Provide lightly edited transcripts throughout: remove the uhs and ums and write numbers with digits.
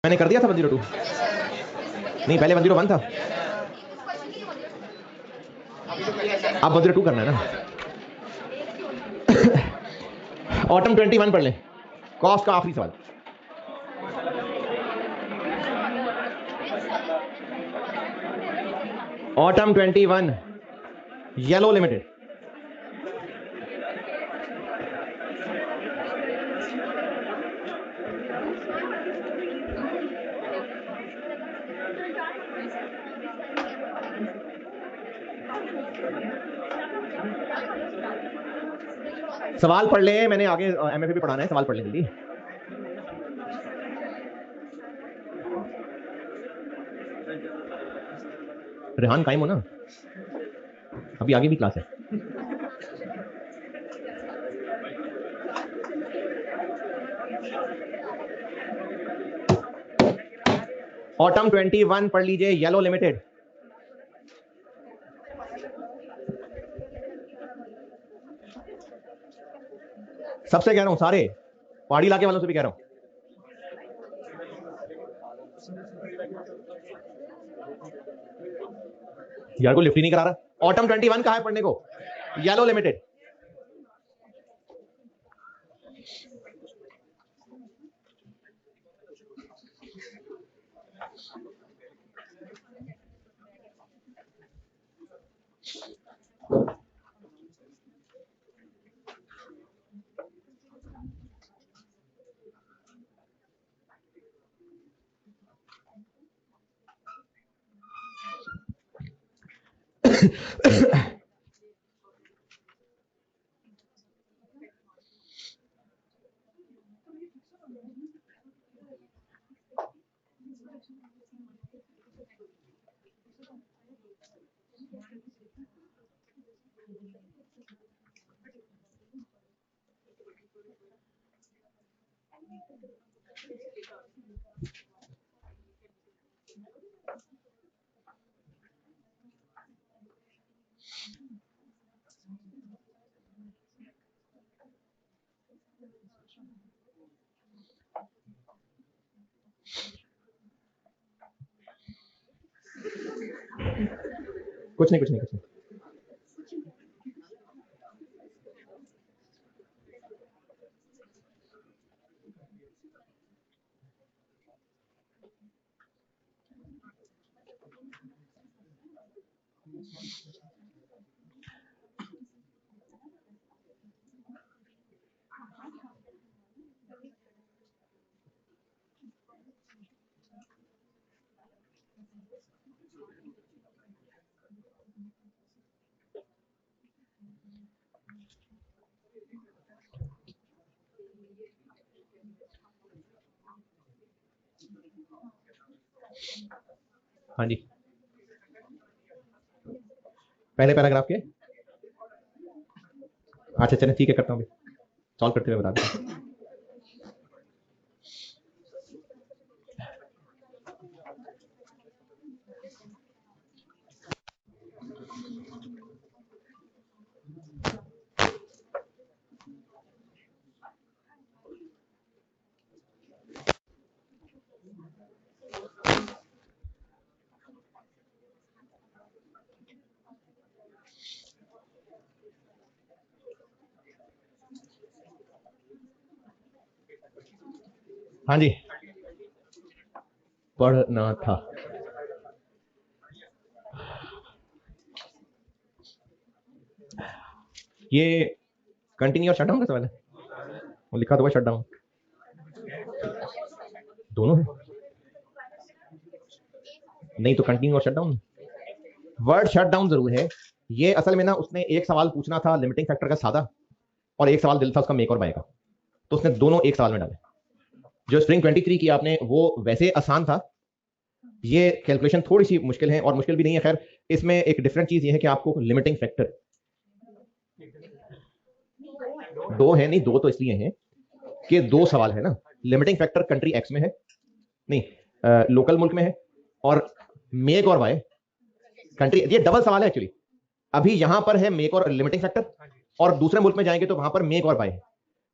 मैंने कर दिया था 102। नहीं, पहले 101 था। अब 102 करना है ना। ऑटम 21 पढ़ लें, कॉस्ट का आखिरी सवाल। Autumn 21 yellow limited. सवाल पढ़ ले, मैंने आगे एमएफए भी पढ़ाना है, सवाल पढ़ ले जल्दी। रेहान कायम हो ना, अभी आगे भी क्लास है। ऑटम 21 पढ़ लीजिए, येलो लिमिटेड। सबसे कह रहा हूं, सारे पहाड़ी इलाके वालों से भी कह रहा हूं। यार को लिफ्ट ही नहीं करा रहा। ऑटम 21 कहा है पढ़ने को? Yellow limited. कुछ नहीं, कुछ नहीं, कुछ नहीं। हाँ जी, पहले पैराग्राफ के। अच्छा चलें, ठीक है, करता हूँ, सॉल्व करते हुए बता दूँ। हाँ जी, पढ़ना था। ये कंटिन्यू और शटडाउन का सवाल है, वो लिखा तो हुआ शटडाउन, दोनों है। नहीं तो कंटिन्यू और शटडाउन, वर्ड शटडाउन जरूर है। ये असल में ना, उसने एक सवाल पूछना था लिमिटिंग फैक्टर का सादा, और एक सवाल दिल था उसका मेक और बाय का, तो उसने दोनों एक सवाल में डाले। जो स्प्रिंग 23 की आपने, वो वैसे आसान था, ये कैलकुलेशन थोड़ी सी मुश्किल है, और मुश्किल भी नहीं है। खैर, इसमें एक डिफरेंट चीज ये है कि आपको लिमिटिंग फैक्टर दो है, नहीं दो तो इसलिए है कि दो सवाल है ना। लिमिटिंग फैक्टर कंट्री एक्स में है, नहीं लोकल मुल्क में है, और मेक और बाय कंट्री, ये डबल सवाल है एक्चुअली। अभी यहां पर है मेक और लिमिटिंग फैक्टर, और दूसरे मुल्क में जाएंगे तो वहां पर मेक और बाय है,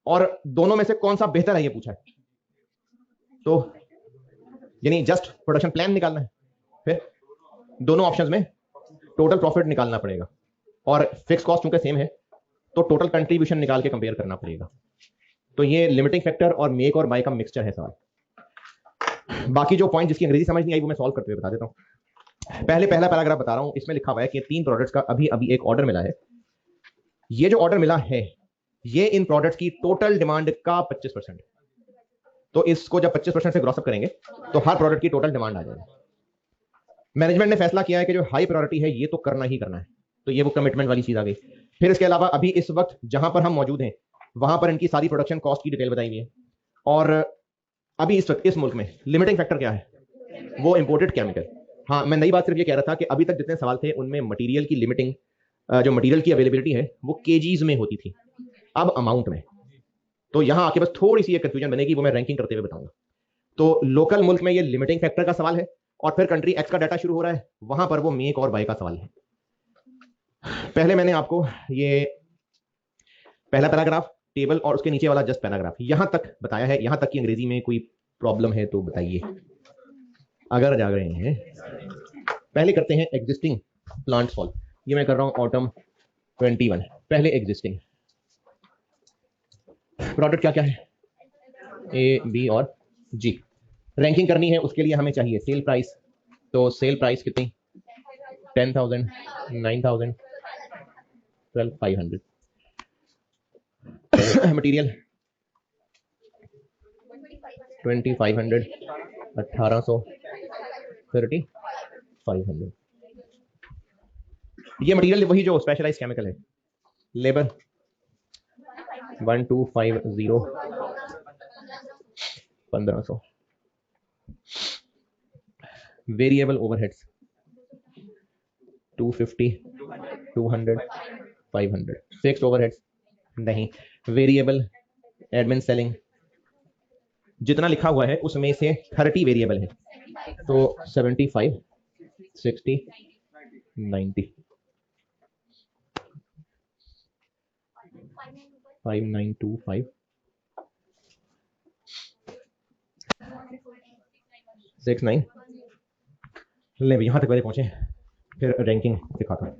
और दोनों में से कौन सा बेहतर है ये पूछा है। तो यानी जस्ट प्रोडक्शन प्लान निकालना है, फिर दोनों ऑप्शंस में टोटल प्रॉफिट निकालना पड़ेगा, और फिक्स कॉस्ट चूंकि सेम है तो टोटल कंट्रीब्यूशन निकाल के कंपेयर करना पड़ेगा। तो ये लिमिटिंग फैक्टर और मेक और बाय का मिक्सचर है सवाल। बाकी जो पॉइंट जिसकी अंग्रेजी समझ नहीं आई वो मैं सॉल्व करते हुए बता देता हूं। पहला पैराग्राफ बता रहा हूं, इसमें लिखा हुआ है कि 3 प्रोडक्ट्स का अभी अभी एक ऑर्डर मिला है। ये जो ऑर्डर मिला है ये इन प्रोडक्ट्स की टोटल डिमांड का 25%। तो इसको जब 25% से ग्रॉस अप करेंगे तो हर प्रोडक्ट की टोटल डिमांड आ जाएगी। मैनेजमेंट ने फैसला किया है कि जो हाई प्रायोरिटी है ये तो करना ही करना है, तो ये वो कमिटमेंट वाली चीज आ गई। फिर इसके अलावा अभी इस वक्त जहां पर हम मौजूद हैं वहां पर इनकी सारी प्रोडक्शन कॉस्ट की डिटेल बताई हुई है। और अभी इस वक्त इस मुल्क में लिमिटिंग फैक्टर क्या है, वो इंपोर्टेड केमिकल। हाँ, मैं नई बात सिर्फ ये कह रहा था कि अभी तक जितने सवाल थे उनमें मटेरियल की लिमिटिंग, जो मटेरियल की अवेलेबिलिटी है वो केजीज में होती थी, अब अमाउंट में। तो यहां आके बस थोड़ी सी कंफ्यूजन बनेगी, वो मैं रैंकिंग करते हुए बताऊंगा। तो लोकल मुल्क में ये लिमिटिंग फैक्टर का सवाल है, और फिर कंट्री एक्स का डाटा शुरू हो रहा है, वहां पर वो मेक और बाय का सवाल है। पहले मैंने आपको ये पहला पैराग्राफ, टेबल और उसके नीचे वाला जस्ट पैराग्राफ यहां तक बताया है। यहां तक की अंग्रेजी में कोई प्रॉब्लम है तो बताइए अगर जा रहे हैं। पहले करते हैं एग्जिस्टिंग प्लांट सॉल्व। ये मैं कर रहा हूं ऑटम 21। पहले एग्जिस्टिंग प्रोडक्ट क्या क्या है, ए बी और जी। रैंकिंग करनी है, उसके लिए हमें चाहिए सेल प्राइस। तो सेल प्राइस कितनी, 10,000, 9,000, 12,500। मटीरियल 2,500, 1,800, 3,500। ये मटीरियल वही जो स्पेशलाइज्ड केमिकल है। Labour 1,250, 1,500। Variable overheads 250, 200, 500। Fixed overheads नहीं। वेरिएबल एडमिन सेलिंग जितना लिखा हुआ है उसमें से 30 वेरिएबल है, तो 75, 60, 90, 5925, 69। ले यहां तक पहले पहुंचे, फिर रैंकिंग दिखाता हूं।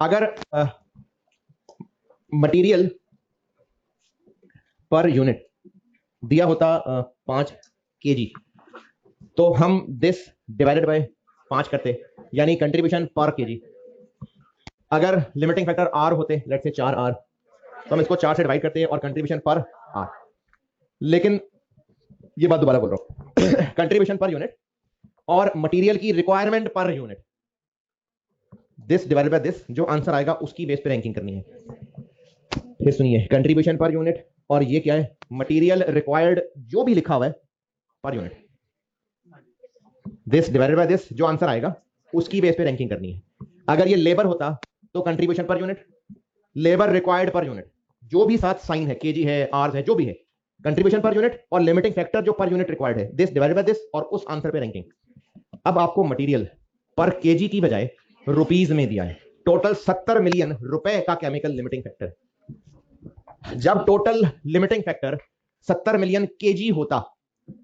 अगर मटेरियल पर यूनिट दिया होता 5 kg, तो हम दिस डिवाइडेड बाय 5 करते, यानी कंट्रीब्यूशन पर केजी। अगर लिमिटिंग फैक्टर आर होते, लेट्स से 4 आर, तो हम इसको 4 से डिवाइड करते हैं और कंट्रीब्यूशन पर आर। लेकिन ये बात दोबारा बोल रहा हूं, कंट्रीब्यूशन पर यूनिट और मटेरियल की requirement per unit, this divided by this, जो आंसर आएगा उसकी बेस पे रैंकिंग करनी है। फिर सुनिए, कंट्रीब्यूशन पर यूनिट और ये क्या है, मटेरियल रिक्वायर्ड जो भी लिखा हुआ है per unit, this divided by this, जो आंसर आएगा उसकी बेस पे रैंकिंग करनी है। अगर ये लेबर होता तो contribution per unit, labour required per unit, जो भी साथ साइन है, केजी है, आर्स है, जो भी है, कंट्रीब्यूशन पर यूनिट और लिमिटिंग फैक्टर जो पर यूनिट रिक्वायर्ड है, दिस डिवाइडेड बाय दिस, और उस आंसर पे रैंकिंग। अब आपको मटेरियल पर केजी की बजाय रुपीज में दिया है। टोटल 70 मिलियन रुपए का केमिकल लिमिटिंग फैक्टर। जब total limiting factor 70 million KG होता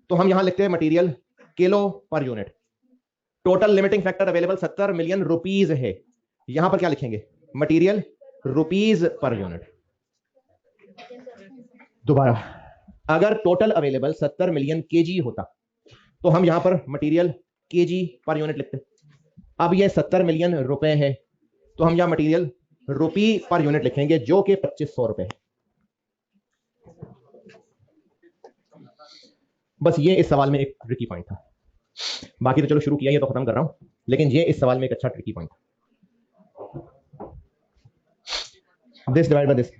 तो हम यहां लिखते हैं material kilo per unit. Total limiting factor available 70 million rupees है, यहां पर क्या लिखेंगे, मटेरियल रुपीज पर यूनिट। दोबारा, अगर टोटल अवेलेबल 70 मिलियन केजी होता तो हम यहां पर मटेरियल केजी पर यूनिट लिखते। अब ये 70 मिलियन रुपए है तो हम यहां मटेरियल रुपी पर यूनिट लिखेंगे, जो कि 2500 रुपए है। बस ये इस सवाल में एक ट्रिकी पॉइंट था, बाकी तो चलो शुरू किया, ये तो खत्म कर रहा हूं, लेकिन ये इस सवाल में एक अच्छा ट्रिकी पॉइंट था। दिस डिवाइड बाय दिस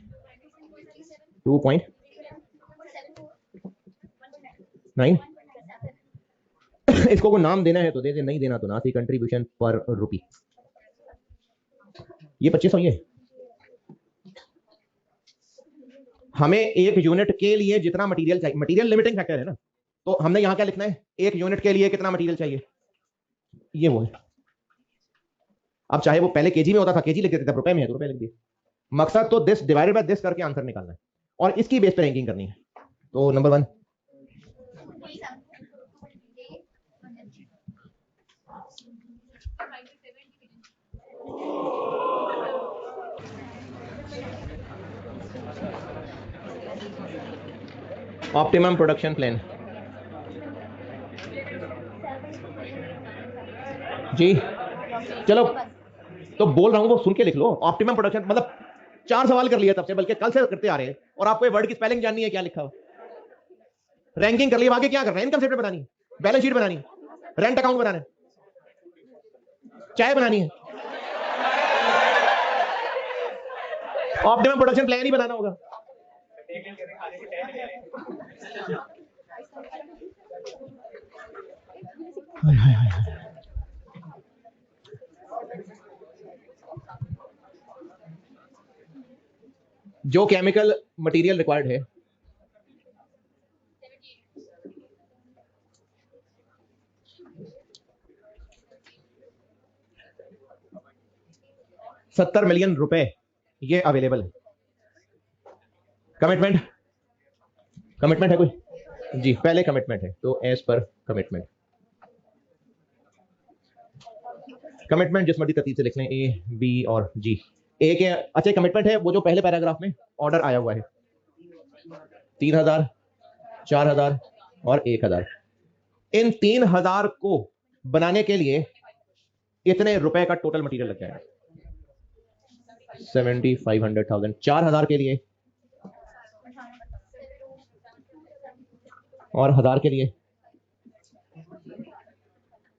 2.9 इसको कोई नाम देना है तो दे दे, नहीं देना तो ना। सी कंट्रीब्यूशन पर रुपी, ये 2500 ये हमें एक यूनिट के लिए जितना मटेरियल चाहिए, मटेरियल लिमिटिंग फैक्टर है ना, तो हमने यहां क्या लिखना है, एक यूनिट के लिए कितना मटेरियल चाहिए, ये वो है। अब चाहे वो पहले केजी में होता था, केजी लिख देते थे, रुपए में है तो रुपए लिख दिए। मकसद तो दिस डिवाइडेड बाय दिस करके आंसर निकालना है और इसकी बेस पे रैंकिंग करनी है। तो नंबर 1 ऑप्टिमम प्रोडक्शन प्लान। जी चलो, तो बोल रहा हूं वो सुन के लिख लो। ऑप्टिमम प्रोडक्शन मतलब 4 सवाल कर लिया तब से, बल्कि कल से करते आ रहे हैं, और आपको ये वर्ड की स्पेलिंग जाननी है क्या लिखा हुआ। रैंकिंग कर ली, आगे क्या कर रहे हैं, इनकम स्टेटमेंट बनानी है, बैलेंस शीट बनानी है, रेंट अकाउंट बनाना है, चाय बनानी है, ऑप्टिमम प्रोडक्शन प्लान ही बनाना होगा। जो केमिकल मटेरियल रिक्वायर्ड है, $70 मिलियन ये अवेलेबल है। कमिटमेंट, कमिटमेंट है कोई? जी पहले कमिटमेंट है, तो एज पर कमिटमेंट, कमिटमेंट जिस मर्जी तरतीब से लिख लें, ए बी और जी। ए के अच्छा कमिटमेंट है वो जो पहले पैराग्राफ में ऑर्डर आया हुआ है, 3000, 4000 और 1000। इन 3000 को बनाने के लिए इतने रुपए का टोटल मटेरियल लग जाएगा, 7500,000। 4000 के लिए और 1000 के लिए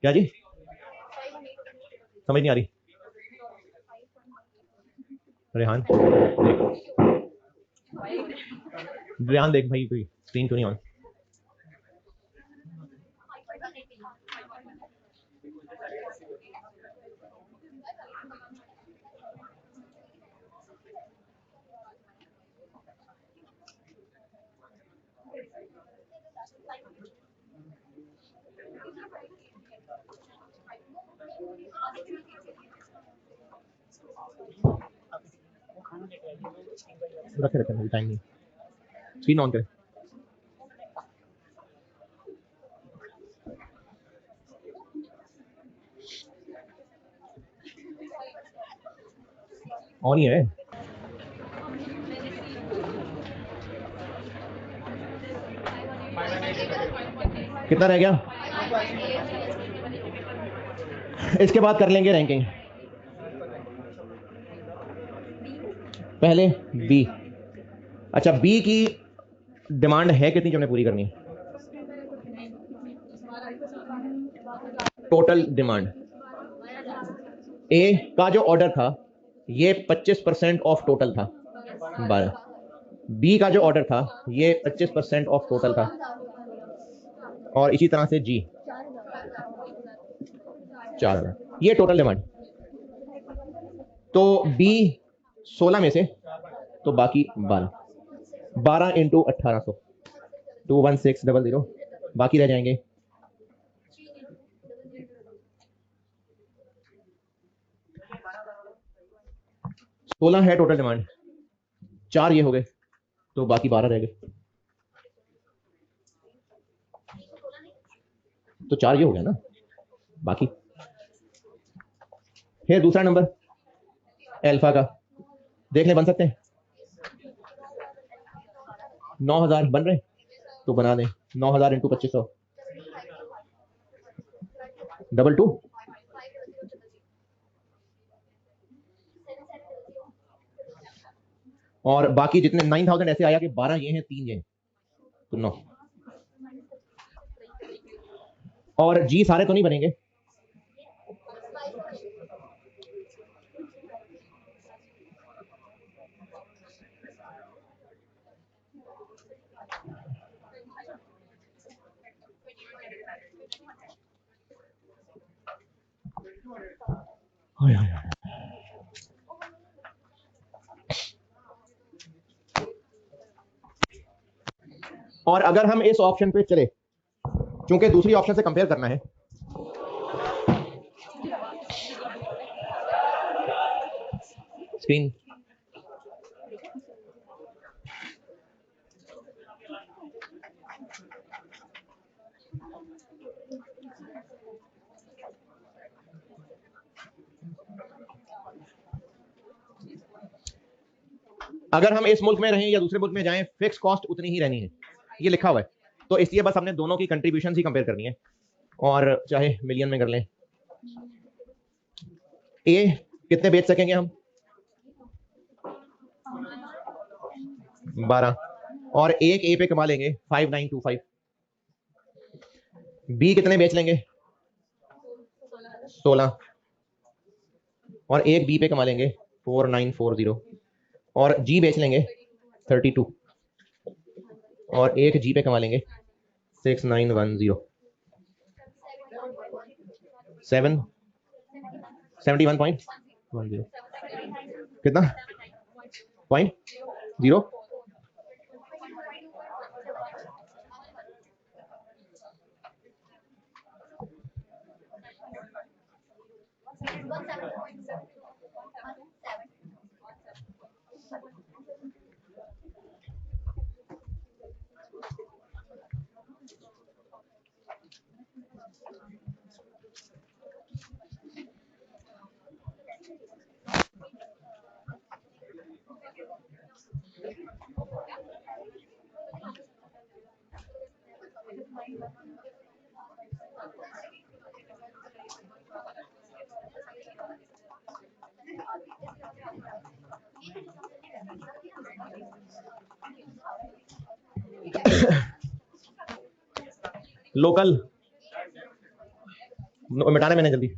क्या जी, समझ नहीं आ रही। रेहान देख, रेहान देख भाई, कोई स्क्रीन क्यों नहीं ऑन? रखे रखे टाइम नहीं, स्क्रीन ऑन करें। ऑन ही है। कितना रह गया? इसके बाद कर लेंगे रैंकिंग। पहले बी, अच्छा बी की डिमांड है कितनी जो हमें पूरी करनी है? टोटल डिमांड ए का जो ऑर्डर था ये 25% ऑफ टोटल था 12, बी का जो ऑर्डर था ये 25% ऑफ टोटल था, और इसी तरह से जी 4000, ये टोटल डिमांड। तो बी 16 में से, तो बाकी 12 इंटू 1800, 21600, बाकी रह जाएंगे 16 है टोटल डिमांड, 4 ये हो गए, तो बाकी 12 रह गए, तो 4 ये हो गया ना बाकी। फिर दूसरा नंबर अल्फा का देख ले, बन सकते हैं 9000 बन रहे, तो बना दें 9000 इंटू 2500, 22, और बाकी जितने 9000 ऐसे आया कि 12 ये हैं 3 ये हैं, तो 9। और जी सारे तो नहीं बनेंगे, और अगर हम इस ऑप्शन पे चले, क्योंकि दूसरी ऑप्शन से कंपेयर करना है, स्क्रीन अगर हम इस मुल्क में रहें या दूसरे मुल्क में जाएं, फिक्स कॉस्ट उतनी ही रहनी है, ये लिखा हुआ है। तो इसलिए बस हमने दोनों की कंट्रीब्यूशन ही कंपेयर करनी है, और चाहे मिलियन में कर लें। ए कितने बेच सकेंगे हम? 12, और एक ए पे कमा लेंगे 5925। बी कितने बेच लेंगे? 16, और एक बी पे कमा लेंगे 4940, और जी बेच लेंगे 32, और एक जी पे कमा लेंगे 6910। 71.10 कितना? 0.0। लोकल मिटाने मैंने जल्दी।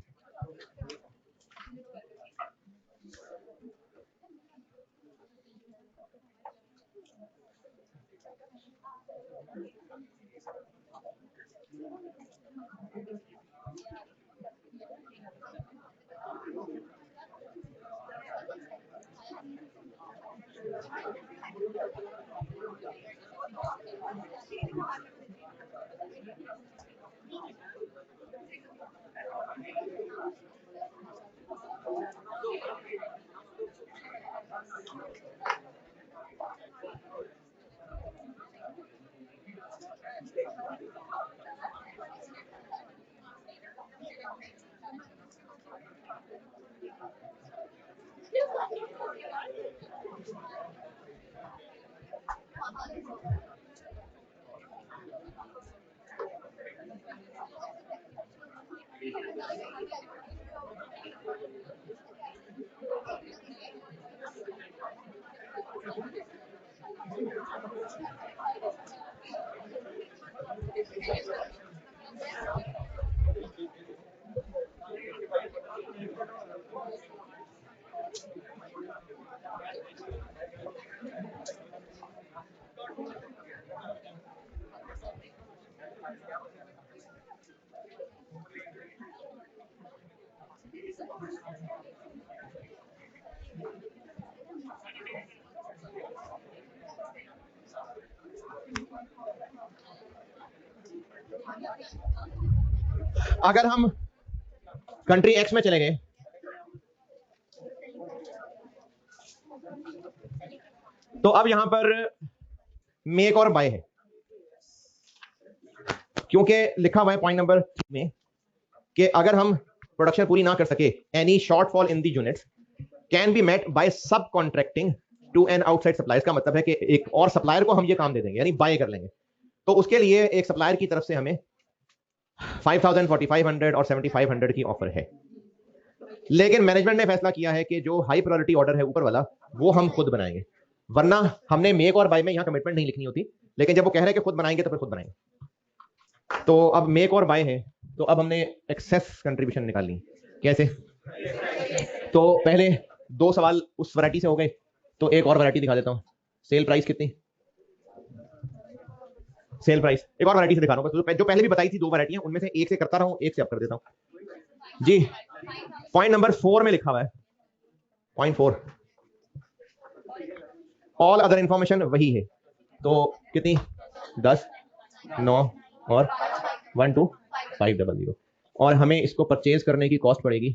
अगर हम कंट्री एक्स में चले गए, तो अब यहां पर मेक और बाय है, क्योंकि लिखा हुआ है पॉइंट नंबर में कि अगर हम प्रोडक्शन पूरी ना कर सके, any shortfall in the units can be met by subcontracting to an outside supplier. का मतलब है कि एक और सप्लायर को हम ये काम दे देंगे, यानी बाय कर लेंगे। तो उसके लिए एक सप्लायर की तरफ से हमें 5000, 4500 और 7500 की ऑफर है। लेकिन मैनेजमेंट ने फैसला किया है कि जो हाई प्रायोरिटी ऑर्डर है ऊपर वाला, वो हम खुद बनाएंगे। वरना हमने मेक और बाय में यहां कमिटमेंट नहीं लिखनी होती, लेकिन जब वो कह रहे हैं कि खुद बनाएंगे तो फिर खुद बनाएंगे। तो अब मेक और बाय है, तो अब हमने एक्सेस कंट्रीब्यूशन निकालनी। कैसे? तो पहले 2 सवाल उस वैरायटी से हो गए, तो एक और वैरायटी दिखा देता हूं। सेल प्राइस कितनी? सेल प्राइस एक और वैरायटी से दिखा रहा हूं, जो पहले भी बताई थी 2 वैरायटियां, उनमें से एक से करता रहा हूं, एक से अब कर देता हूं जी। पॉइंट नंबर 4 में लिखा हुआ है, पॉइंट 4, ऑल अदर इंफॉर्मेशन वही है। तो कितनी? 10, 9 और 12500, और हमें इसको परचेज करने की कॉस्ट पड़ेगी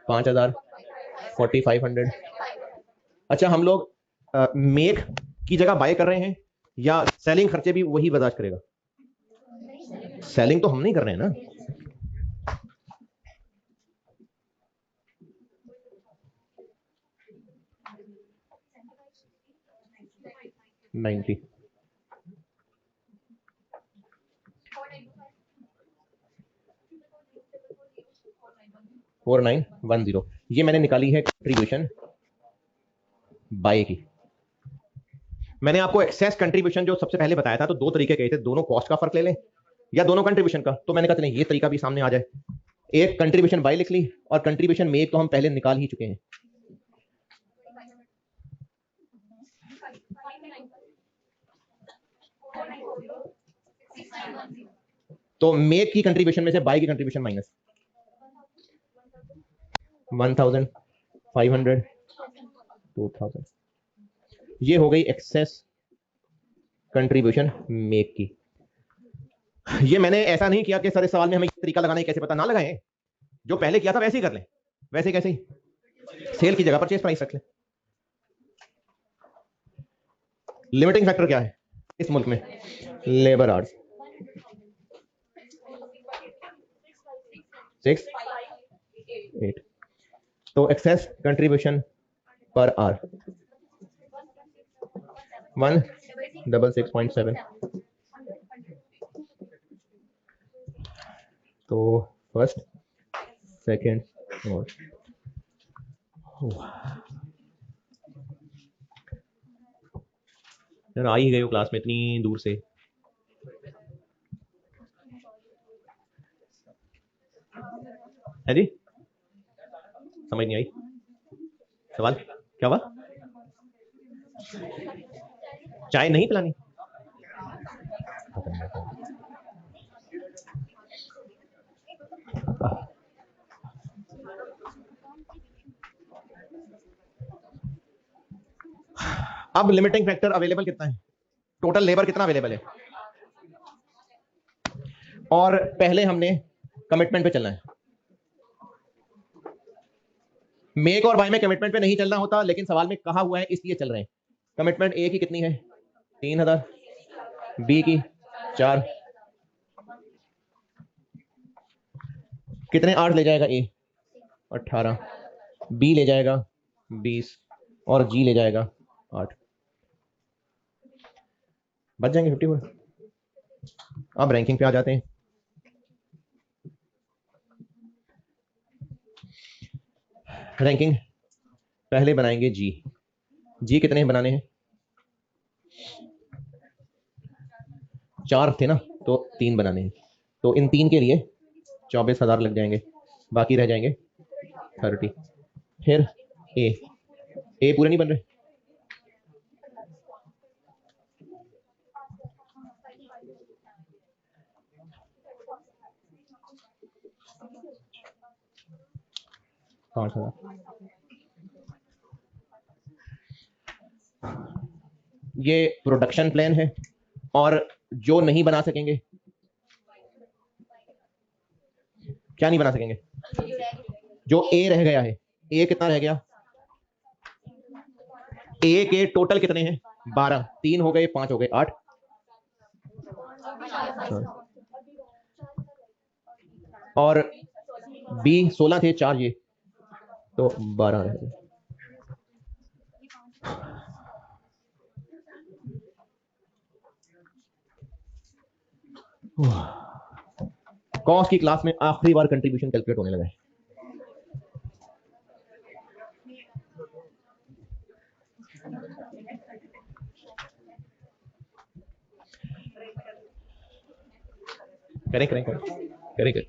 5000, 4500। अच्छा, हम लोग मेक की जगह बाय कर रहे हैं या सेलिंग खर्चे भी वही बर्दाश्त करेगा? सेलिंग तो हम नहीं कर रहे हैं ना। $90, 4910, ये मैंने निकाली है कंट्रीब्यूशन बाय की। मैंने आपको एक्सेस कंट्रीब्यूशन जो सबसे पहले बताया था, तो 2 तरीके कहे थे, दोनों कॉस्ट का फर्क ले लें या दोनों कंट्रीब्यूशन का। तो मैंने कहा चलें ये तरीका भी सामने आ जाए। एक कंट्रीब्यूशन बाय लिख ली और कंट्रीब्यूशन मेक तो हम पहले निकाल ही चुके हैं। तो मेक की कंट्रीब्यूशन में से बाय की कंट्रीब्यूशन माइनस 1500, 2000, ये हो गई एक्सेस कंट्रीब्यूशन मेक की। ये मैंने ऐसा नहीं किया कि सर इस सवाल में हमें तरीका लगाना है, कैसे पता ना लगाएं, जो पहले किया था वैसे ही कर लें। वैसे कैसे? सेल की जगह परचेज प्राइस रख लें। लिमिटिंग फैक्टर क्या है इस मुल्क में? Labour hours 6, 8। तो एक्सेस कंट्रीब्यूशन पर आवर 166.7। तो फर्स्ट, सेकंड और यार आ ही गए हो क्लास में इतनी दूर से। है जी, समझ नहीं आई सवाल क्या हुआ? चाय नहीं पिलानी? अब लिमिटिंग फैक्टर अवेलेबल कितना है? टोटल लेबर कितना अवेलेबल है? और पहले हमने कमिटमेंट पे चलना है। मेक और बाय में कमिटमेंट पे नहीं चलना होता, लेकिन सवाल में कहा हुआ है इसलिए चल रहे हैं। कमिटमेंट ए की कितनी है? 3000, बी की 4, कितने 8 ले जाएगा ए? 18, बी ले जाएगा 20 और जी ले जाएगा 8, बच जाएंगे 54। अब रैंकिंग पे आ जाते हैं। रैंकिंग पहले बनाएंगे जी। जी कितने बनाने हैं? 4 थे ना, तो 3 बनाने हैं। तो इन 3 के लिए 24,000 लग जाएंगे, बाकी रह जाएंगे 30। फिर ए, ए पूरे नहीं बन रहे। ये प्रोडक्शन प्लान है, और जो नहीं बना सकेंगे, क्या नहीं बना सकेंगे? जो ए रह गया है, ए कितना रह गया? ए के टोटल कितने हैं? 12, 3 हो गए, 5 हो गए, 8। और बी 16 थे, 4 ये, तो 12 रह गए। कॉस्ट की क्लास में आखिरी बार कंट्रीब्यूशन कैलकुलेट होने लगा है। करें करें करें करें करें।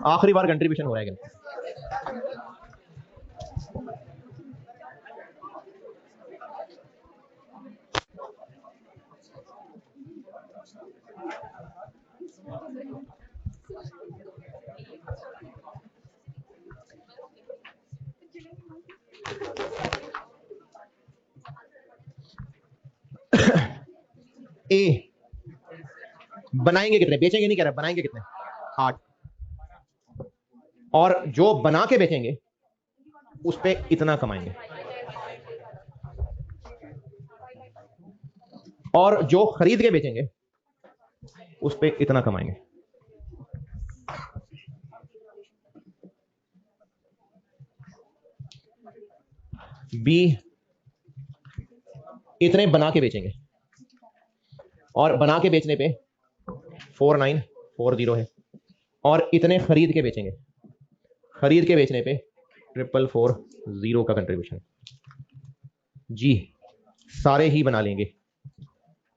आखिरी बार कंट्रीब्यूशन हो रहा है क्या? ए बनाएंगे कितने, बेचेंगे नहीं कह रहा, बनाएंगे कितने? 8। और जो बना के बेचेंगे उस पे इतना कमाएंगे, और जो खरीद के बेचेंगे उस पे इतना कमाएंगे। बी इतने बना के बेचेंगे, और बना के बेचने पे 4940 है, और इतने खरीद के बेचेंगे, खरीद के बेचने पे 4440 का कंट्रीब्यूशन। जी सारे ही बना लेंगे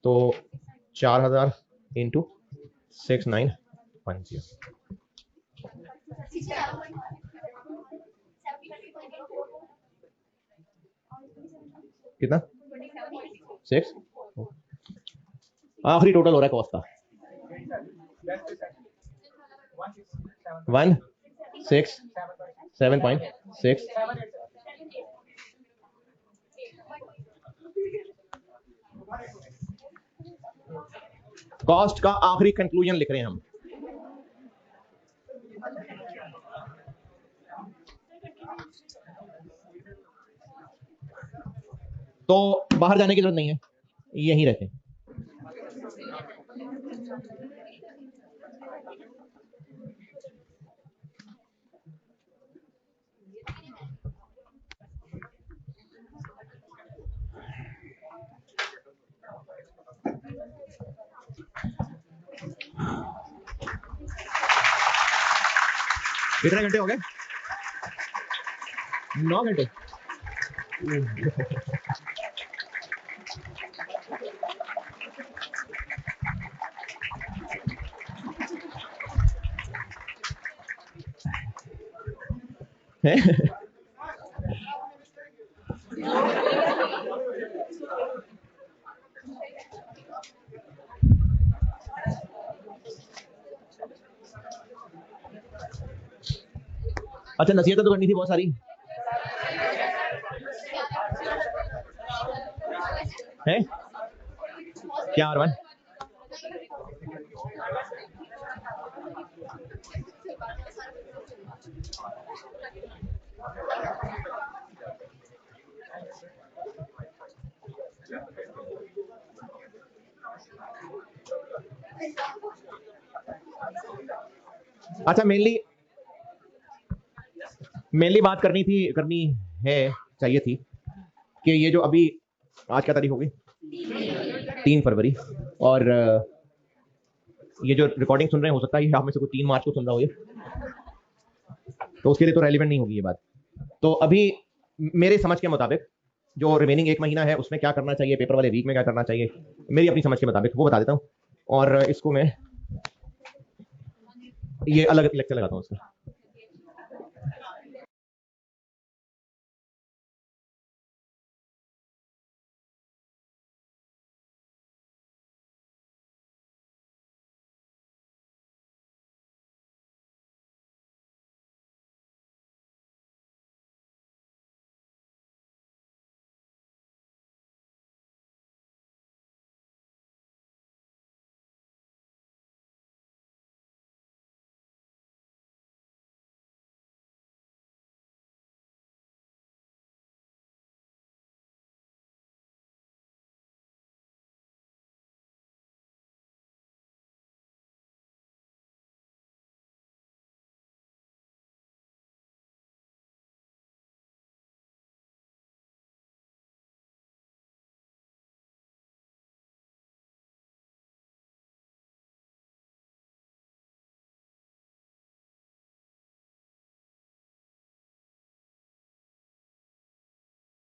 तो 4000 इंटू 6910 कितना? 6। आखिरी टोटल हो रहा है कॉस्ट का 167.6। कॉस्ट का आखिरी कंक्लूजन लिख रहे हैं हम। तो बाहर जाने की जरूरत नहीं है, यहीं रहते हैं। कितने घंटे हो गए? 9 घंटे। अच्छा नसीहत तो करनी थी बहुत सारी है क्या अरमान? अच्छा मेनली बात करनी है चाहिए थी कि ये जो अभी आज क्या तारीख होगी 3 फरवरी, और ये जो रिकॉर्डिंग सुन रहे हैं हो सकता है आप में से कोई 3 मार्च को सुन रहा हो ये, तो उसके लिए तो रेलिवेंट नहीं होगी ये बात। तो अभी मेरे समझ के मुताबिक जो रिमेनिंग 1 महीना है उसमें क्या करना चाहिए, पेपर वाले वीक में क्या करना चाहिए, मेरी अपनी समझ के मुताबिक वो बता देता हूँ, और इसको मैं ये अलग लेक्चर लगाता हूँ उसका।